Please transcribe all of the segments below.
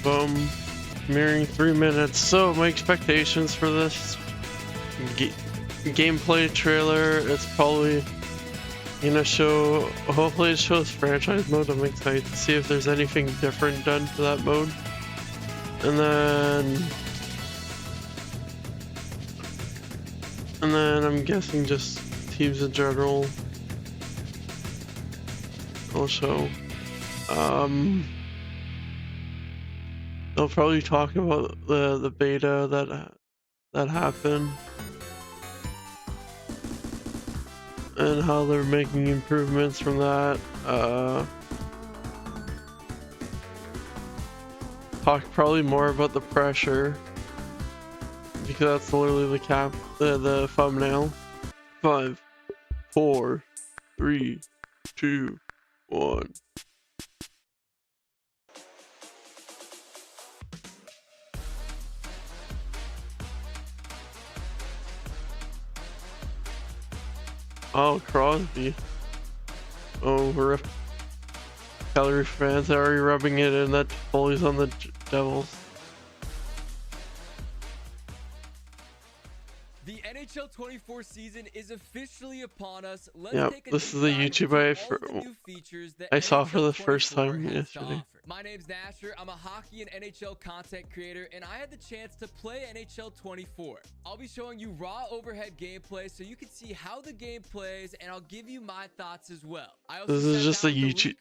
Boom. Mirroring 3 minutes. So my expectations for this gameplay trailer, it's probably gonna show, hopefully it shows franchise mode. I'm excited to see if there's anything different done to that mode. And then I'm guessing just teams in general will show. They'll probably talk about the beta that happened and how they're making improvements from that. Talk probably more about the pressure because that's literally the thumbnail. 5, 4, 3, 2, 1. Oh, Crosby. Oh, rip. Calgary fans are already rubbing it in that Foley's on the Devils. The NHL 24 season is officially upon us. Yep, this is the YouTube I saw for the first time yesterday. My name's Nasher. I'm a hockey and NHL content creator, and I had the chance to play NHL 24. I'll be showing you raw overhead gameplay so you can see how the game plays, and I'll give you my thoughts as well. This is just a YouTube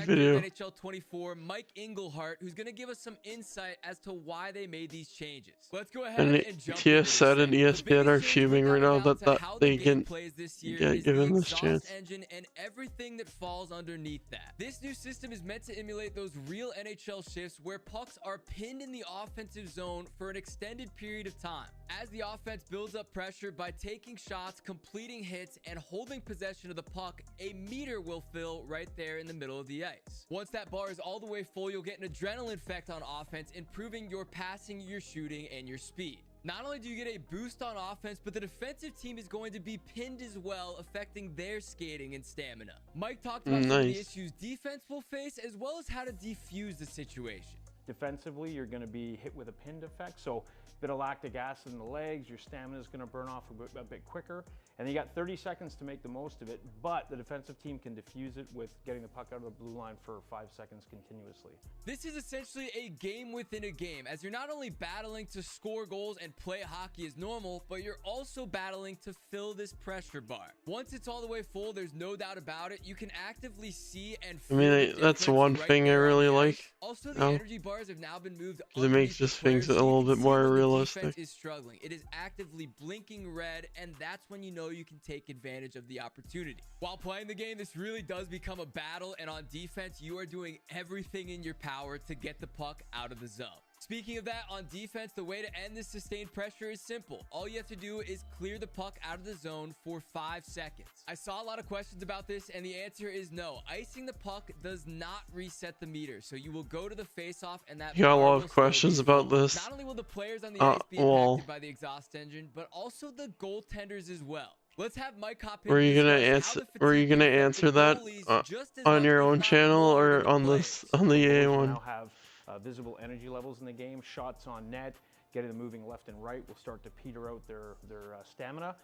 video. NHL 24, Mike Englehart, who's going to give us some insight as to why they made these changes. Let's go ahead and jump into this. TSN and ESPN are fuming right now that they can get given this chance. Engine and everything that falls underneath that. This new system is meant to emulate those real NHL shifts where pucks are pinned in the offensive zone for an extended period of time. As the offense builds up pressure by taking shots, completing hits, and holding possession of the puck, a meter will fill right there in the middle of the ice. Once that bar is all the way full, you'll get an adrenaline effect on offense, improving your passing, your shooting, and your speed. Not only do you get a boost on offense, but the defensive team is going to be pinned as well, affecting their skating and stamina. Mike talked about some of the issues defense will face, as well as how to defuse the situation. Defensively, you're going to be hit with a pinned effect, so a bit of lactic acid in the legs, your stamina is going to burn off a bit quicker, and you got 30 seconds to make the most of it, but the defensive team can defuse it with getting the puck out of the blue line for 5 seconds continuously. This is essentially a game within a game, as you're not only battling to score goals and play hockey as normal, but you're also battling to fill this pressure bar. Once it's all the way full, there's no doubt about it. You can actively see and feel that's one thing I really like. Also, the energy bars have now been moved. It makes just things a little bit more realistic. Defense is struggling. It is actively blinking red, and that's when you know you can take advantage of the opportunity. While playing the game, this really does become a battle, and on defense, you are doing everything in your power to get the puck out of the zone. Speaking of that, on defense, the way to end this sustained pressure is simple. All you have to do is clear the puck out of the zone for 5 seconds. I saw a lot of questions about this, and the answer is no. Icing the puck does not reset the meter, so you will go to the face-off, and that. You got a lot of questions about this. Not only will the players on the ice be impacted by the exhaust engine, but also the goaltenders as well. Let's have Mike hop in. Were you gonna answer that on your own channel or on the EA one? Now have visible energy levels in the game, shots on net, getting them moving left and right will start to peter out their stamina.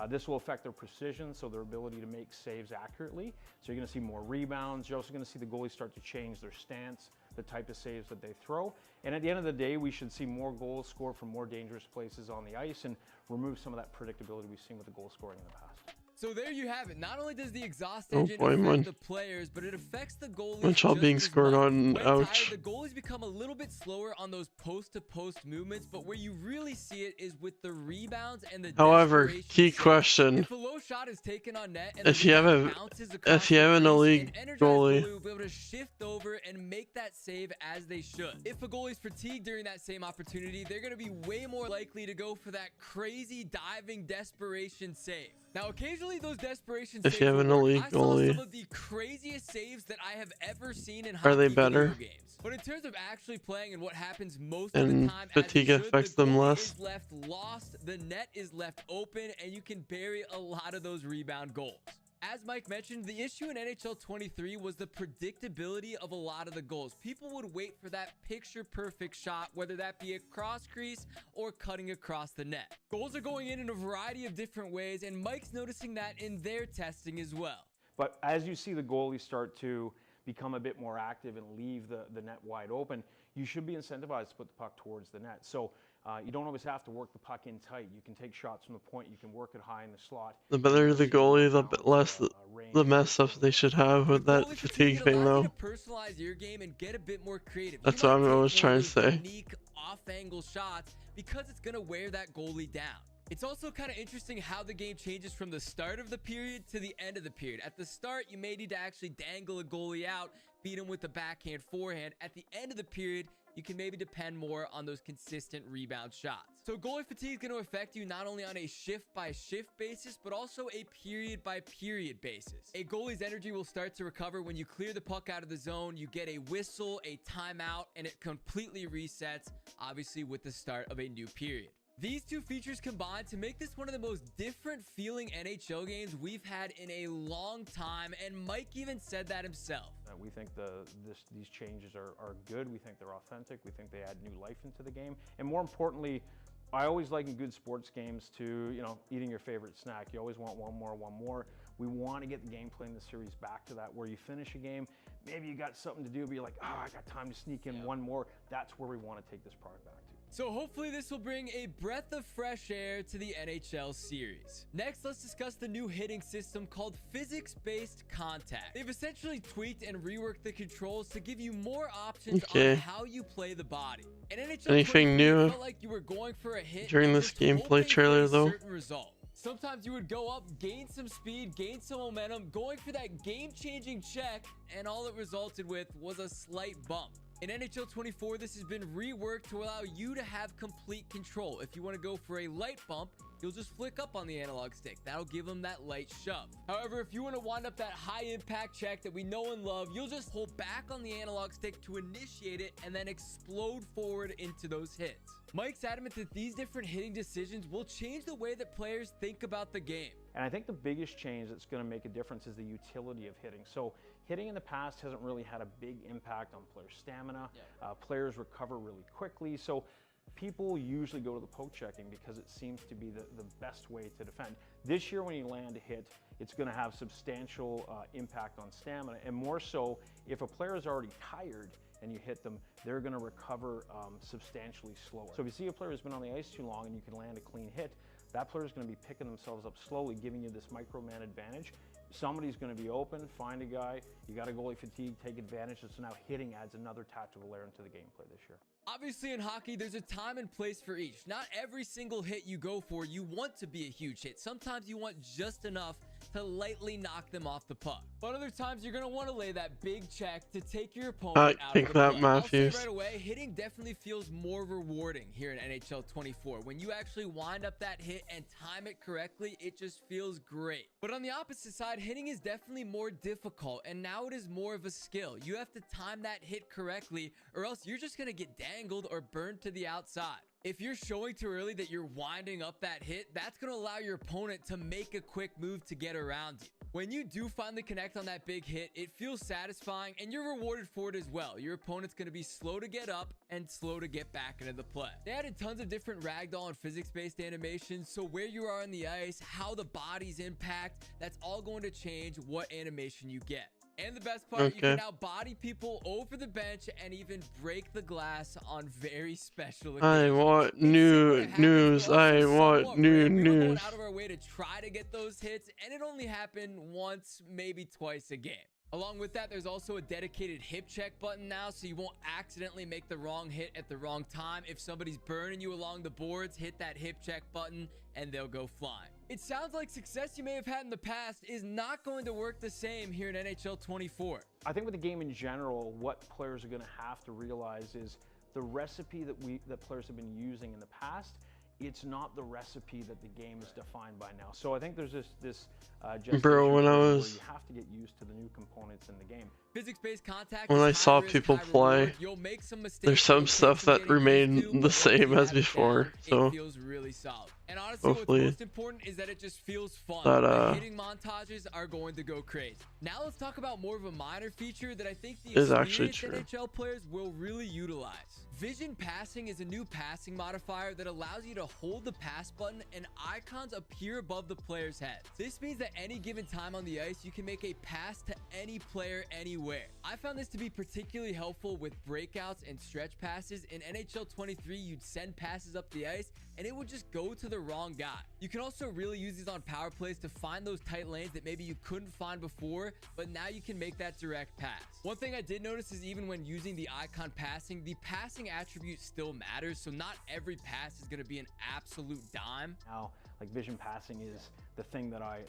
This will affect their precision, so their ability to make saves accurately. So you're going to see more rebounds. You're also going to see the goalies start to change their stance, the type of saves that they throw. And at the end of the day, we should see more goals scored from more dangerous places on the ice and remove some of that predictability we've seen with the goal scoring in the past. So there you have it. Not only does the exhaust engine affect the players, but it affects the goalies. Montreal being scored on, ouch. The goalies become a little bit slower on those post-to-post movements, but where you really see it is with the rebounds and the. However, key question: if a low shot is taken on net, and if you have an elite goalie, will be able to shift over and make that save as they should. If a goalie's fatigued during that same opportunity, they're going to be way more likely to go for that crazy diving desperation save. Now, occasionally those desperation saves, if you have an elite goalie, some of the craziest saves that I have ever seen in hockey are they better? Video games. But in terms of actually playing and what happens most of the time, fatigue affects them less. Is left lost, the net is left open, and you can bury a lot of those rebound goals. As Mike mentioned, the issue in NHL 23 was the predictability of a lot of the goals. People would wait for that picture-perfect shot, whether that be a cross crease or cutting across the net. Goals are going in a variety of different ways, and Mike's noticing that in their testing as well. But as you see the goalies start to become a bit more active and leave the net wide open, you should be incentivized to put the puck towards the net. So you don't always have to work the puck in tight. You can take shots from the point. You can work it high in the slot. The better the goalie, the less the mess up they should have with that fatigue thing, though. Personalize your game and get a bit more creative. That's what I'm always trying to say. Unique off-angle shots because it's gonna wear that goalie down. It's also kind of interesting how the game changes from the start of the period to the end of the period. At the start, you may need to actually dangle a goalie out, beat him with the backhand forehand. At the end of the period, you can maybe depend more on those consistent rebound shots. So goalie fatigue is going to affect you not only on a shift-by-shift basis, but also a period-by-period basis. A goalie's energy will start to recover when you clear the puck out of the zone, you get a whistle, a timeout, and it completely resets, obviously with the start of a new period. These two features combine to make this one of the most different feeling NHL games we've had in a long time, and Mike even said that himself. We think these changes are good. We think they're authentic. We think they add new life into the game. And more importantly, I always like in good sports games to, eating your favorite snack. You always want one more. We want to get the gameplay in the series back to that, where you finish a game, maybe you got something to do, but you're like, I got time to sneak in one more. That's where we want to take this product back to. So hopefully this will bring a breath of fresh air to the NHL series. Next, let's discuss the new hitting system called physics-based contact. They've essentially tweaked and reworked the controls to give you more options on how you play the body. In NHL Anything new felt like you were going for a hit during this gameplay trailer, though? Sometimes you would go up, gain some speed, gain some momentum, going for that game-changing check, and all it resulted with was a slight bump. In NHL 24, this has been reworked to allow you to have complete control. If you want to go for a light bump, you'll just flick up on the analog stick. That'll give them that light shove. However, if you want to wind up that high impact check that we know and love, you'll just hold back on the analog stick to initiate it and then explode forward into those hits. Mike's adamant that these different hitting decisions will change the way that players think about the game. And I think the biggest change that's going to make a difference is the utility of hitting. So hitting in the past hasn't really had a big impact on player stamina. Players recover really quickly. So people usually go to the poke checking because it seems to be the best way to defend. This year when you land a hit, it's going to have substantial impact on stamina. And more so, if a player is already tired and you hit them, they're going to recover substantially slower. So if you see a player who's been on the ice too long and you can land a clean hit, that player is going to be picking themselves up slowly, giving you this micro-man advantage. Somebody's going to be open, find a guy, you got a goalie fatigue, take advantage. So now hitting adds another tactical layer into the gameplay this year. Obviously in hockey, there's a time and place for each. Not every single hit you go for, you want to be a huge hit. Sometimes you want just enough to lightly knock them off the puck. But other times you're going to want to lay that big check to take your opponent out of the play. I'll say right away, hitting definitely feels more rewarding here in NHL 24. When you actually wind up that hit and time it correctly, it just feels great. But on the opposite side, hitting is definitely more difficult, and now it is more of a skill. You have to time that hit correctly, or else you're just going to get dangled or burned to the outside. If you're showing too early that you're winding up that hit, that's going to allow your opponent to make a quick move to get around you. When you do finally connect on that big hit, it feels satisfying and you're rewarded for it as well. Your opponent's going to be slow to get up and slow to get back into the play. They added tons of different ragdoll and physics-based animations, so where you are on the ice, how the bodies impact, that's all going to change what animation you get. And the best part, you can now body people over the bench and even break the glass on very special occasions. I want new news. I want new news. We were going out of our way to try to get those hits, and it only happened once, maybe twice a game. Along with that, there's also a dedicated hip check button now, so you won't accidentally make the wrong hit at the wrong time. If somebody's burning you along the boards, hit that hip check button and they'll go flying. It sounds like success you may have had in the past is not going to work the same here in NHL 24. I think with the game in general, what players are going to have to realize is the recipe that players have been using in the past, it's not the recipe that the game is defined by now. So I think there's this bro, when I was, where you have to get used to the new components in the game. Physics-based contact. When I saw people play, there's some stuff that remained the same as before. So it feels really solid. And honestly, Hopefully what's most important is that it just feels fun. that, The hitting montages are going to go crazy. Now let's talk about more of a minor feature that I think the is actually experienced true. NHL players will really utilize. Vision passing is a new passing modifier that allows you to hold the pass button and icons appear above the player's head. This means that any given time on the ice, you can make a pass to any player anywhere. I found this to be particularly helpful with breakouts and stretch passes. In NHL 23, you'd send passes up the ice and it would just go to the wrong guy. You can also really use these on power plays to find those tight lanes that maybe you couldn't find before, but now you can make that direct pass. One thing I did notice is even when using the icon passing, the passing attribute still matters, so not every pass is going to be an absolute dime. Now, like vision passing is the thing that I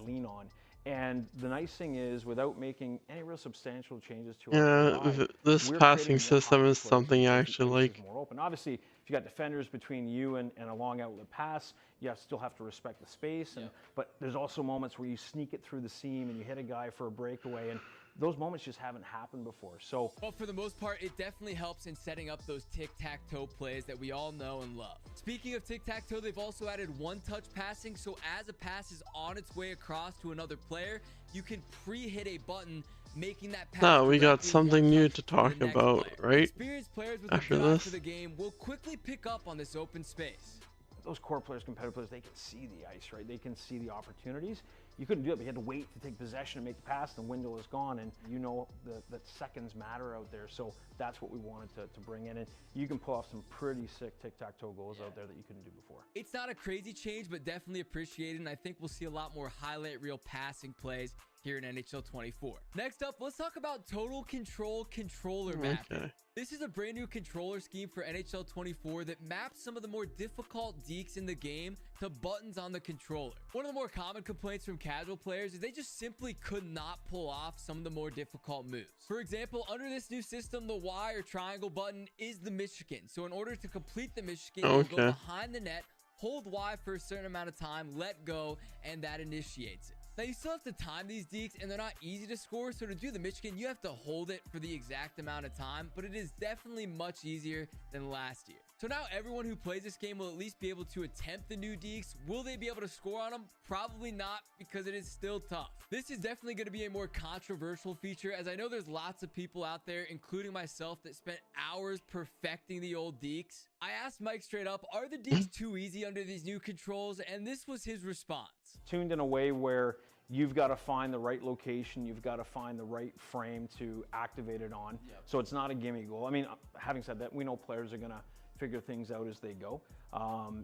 lean on. And the nice thing is, without making any real substantial changes to our UI, This we're passing creating more system hockey is plays something I because the actually ice is like. more open. Obviously, if you got defenders between you and a long outlet pass, you still have to respect the space. But there's also moments where you sneak it through the seam and you hit a guy for a breakaway, and those moments just haven't happened before. So, well, for the most part, it definitely helps in setting up those tic-tac-toe plays that we all know and love. Speaking of tic-tac-toe, they've also added one-touch passing, so as a pass is on its way across to another player, you can pre-hit a button, making that pass. Now we got directly something one new touch to the talk next about, player. right? Experienced players with After a good eye this. for the game will quickly pick up on this open space. those core players, competitive players, they can see the ice, right? They can see the opportunities. You couldn't do it, but you had to wait to take possession and make the pass. The window is gone, and you know that seconds matter out there. So that's what we wanted to bring in. And you can pull off some pretty sick tic-tac-toe goals out there that you couldn't do before. It's not a crazy change, but definitely appreciated. And I think we'll see a lot more highlight reel passing plays here in NHL 24. Next up, let's talk about Total Control controller mapping. Okay. This is a brand new controller scheme for NHL 24 that maps some of the more difficult deeks in the game to buttons on the controller. One of the more common complaints from casual players is they just simply could not pull off some of the more difficult moves. For example, under this new system, the Y or triangle button is the Michigan. So in order to complete the Michigan, you go behind the net, hold Y for a certain amount of time, let go, and that initiates it. Now, you still have to time these deeks, and they're not easy to score, so to do the Michigan, you have to hold it for the exact amount of time, but it is definitely much easier than last year. So now everyone who plays this game will at least be able to attempt the new deeks. Will they be able to score on them? Probably not, because it is still tough. This is definitely going to be a more controversial feature, as I know there's lots of people out there, including myself, that spent hours perfecting the old deeks. I asked Mike straight up, are the deeks too easy under these new controls? And this was his response. Tuned in a way where you've got to find the right location, you've got to find the right frame to activate it on. Yep. So it's not a gimme goal. I mean, having said that, we know players are going to figure things out as they go.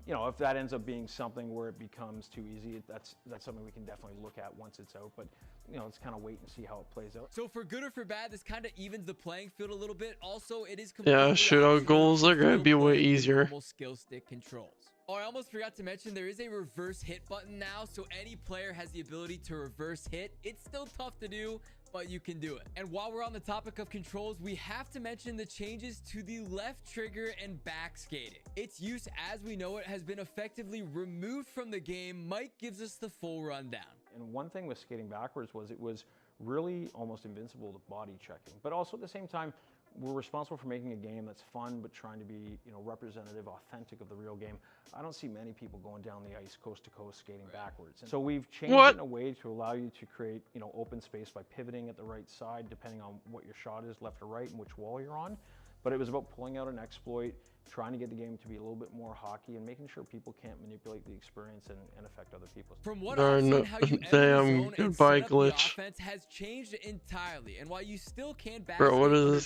You know, if that ends up being something where it becomes too easy, that's something we can definitely look at once it's out. But you know, let's kind of wait and see how it plays out. So for good or for bad, this kind of evens the playing field a little bit. Also, it is completely shootout goals are gonna be way easier. Normal skill stick controls. Oh, I almost forgot to mention there is a reverse hit button now, so any player has the ability to reverse hit. It's still tough to do, but you can do it. And while we're on the topic of controls, we have to mention the changes to the left trigger and back skating. Its use as we know it has been effectively removed from the game. Mike gives us the full rundown. And one thing with skating backwards was it was really almost invincible to body checking, but also at the same time, we're responsible for making a game that's fun, but trying to be, you know, representative, authentic of the real game. I don't see many people going down the ice coast to coast skating backwards. And so we've changed it in a way to allow you to create, you know, open space by pivoting at the right side, depending on what your shot is, left or right, and which wall you're on. But it was about pulling out an exploit, trying to get the game to be a little bit more hockey, and making sure people can't manipulate the experience and affect other people. From what I've seen, how you enter the zone and set up the offense has changed entirely. And while you still can back certain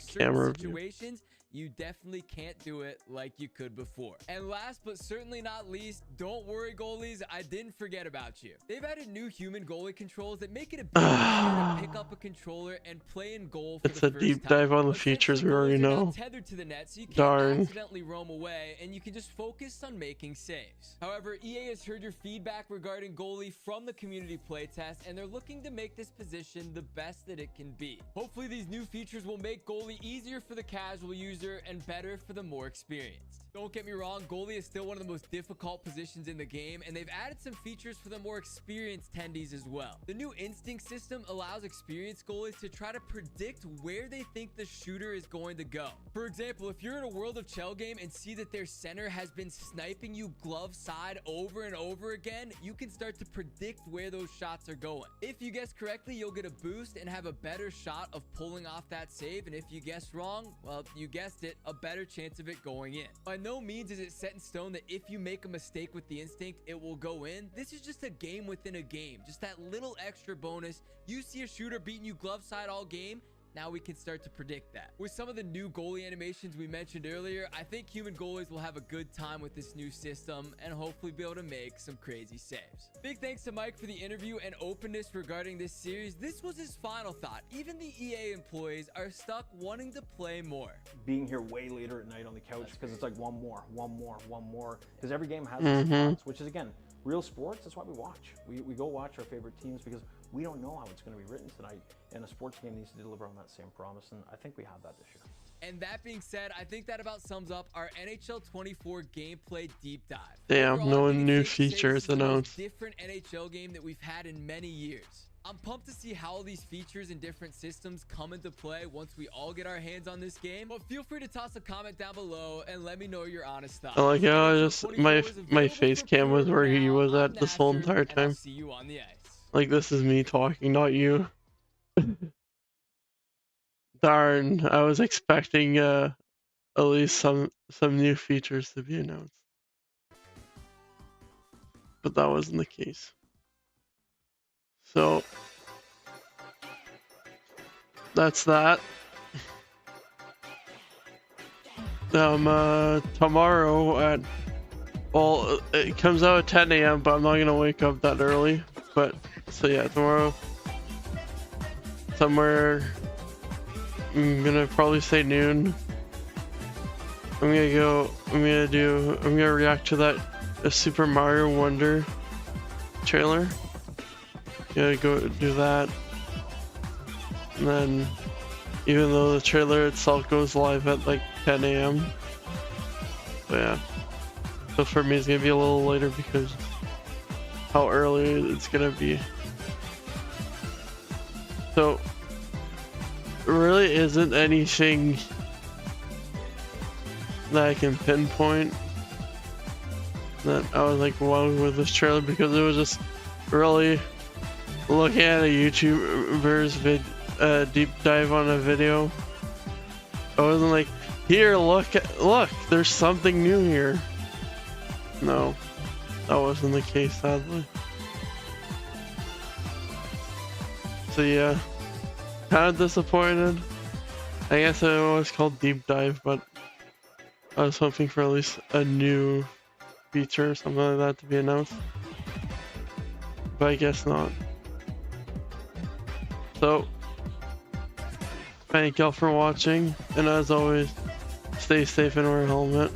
situations, you definitely can't do it like you could before. And last but certainly not least, don't worry goalies, I didn't forget about you. They've added new human goalie controls that make it a bit easier to pick up a controller and play in goal for the first time. It's a deep dive on the features we already know. Tethered to the net, so you can't accidentally roam away, and you can just focus on making saves. However, EA has heard your feedback regarding goalie from the community playtest, and they're looking to make this position the best that it can be. Hopefully these new features will make goalie easier for the casual user and better for the more experienced. Don't get me wrong, goalie is still one of the most difficult positions in the game, and they've added some features for the more experienced tendies as well. The new instinct system allows experienced goalies to try to predict where they think the shooter is going to go. For example, if you're in a World of Chell game and see that their center has been sniping you glove side over and over again, you can start to predict where those shots are going. If you guess correctly, you'll get a boost and have a better shot of pulling off that save, and if you guess wrong, well, you guessed it, a better chance of it going in. By no means is it set in stone that if you make a mistake with the instinct, it will go in. This is just a game within a game, just that little extra bonus. You see a shooter beating you glove side all game, now we can start to predict that. With some of the new goalie animations we mentioned earlier, I think human goalies will have a good time with this new system and hopefully be able to make some crazy saves. Big thanks to Mike for the interview and openness regarding this series. This was his final thought. Even the EA employees are stuck wanting to play more. Being here way later at night on the couch because it's like one more. Because every game has its spots, which is, again, real sports. That's why we watch. We go watch our favorite teams because we don't know how it's going to be written tonight, and a sports game needs to deliver on that same promise, and I think we have that this year. And that being said, I think that about sums up our NHL 24 gameplay deep dive. Damn, Overall, no I think new it's safe to say features this is the most announced. different NHL game that we've had in many years. I'm pumped to see how all these features and different systems come into play once we all get our hands on this game. But feel free to toss a comment down below and let me know your honest thoughts. I like how I just my available face for cam was where pre-order he now. was I'm at this whole Nasser, entire and I'll time. see you on the ice. Like, this is me talking, not you. Darn, I was expecting at least some new features to be announced, but that wasn't the case. So that's that. Tomorrow at, well, it comes out at 10 a.m. but I'm not gonna wake up that early. But so yeah, tomorrow somewhere, I'm gonna probably say noon. I'm gonna react to that Super Mario Wonder trailer. Gonna go do that. And then, even though the trailer itself goes live at like 10 a.m. But yeah. So for me it's gonna be a little later because how early it's gonna be. So really isn't anything that I can pinpoint that I was like, wow, with this trailer, because it was just really looking at a YouTuber's deep dive on a video. I wasn't like, here, look, there's something new here. No, that wasn't the case, sadly. So yeah, kind of disappointed. I guess it was called deep dive, but I was hoping for at least a new feature or something like that to be announced, but I guess not. So thank y'all for watching, and as always, stay safe and wear a helmet.